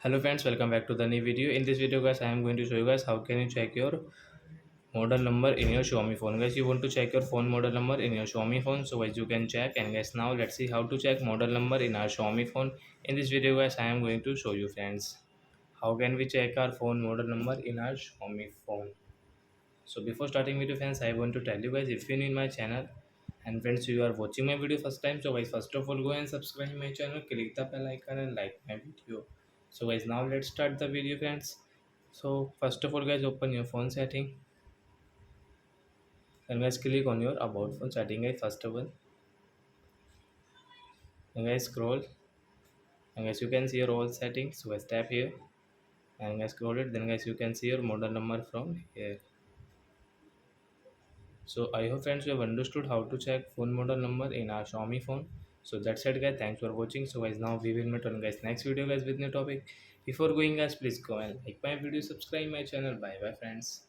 Hello friends, welcome back to the new video. In this video guys, I am going to show you guys how can you check your model number in your Xiaomi phone. Guys, you want to check your phone model number in your Xiaomi phone, so guys you can check. And guys, now let's see how to check model number in our Xiaomi phone. In this video guys, I am going to show you friends how can we check our phone model number in our Xiaomi phone. So before starting video friends, I want to tell you guys, if you're new in my channel and friends you are watching my video first time, so guys first of all go and subscribe my channel, click the bell icon and like my video. So guys, now let's start the video friends. So first of all guys, open your phone setting and guys click on your about phone setting guys first of all, and guys scroll, and guys you can see your all settings. So guys tap here and guys scroll it, then guys you can see your model number from here. So I hope friends you have understood how to check phone model number in our Xiaomi phone. So that's it guys. Thanks for watching. So guys, now we will meet on guys next video guys with new topic. Before going guys, please go and like my video, subscribe my channel. Bye bye friends.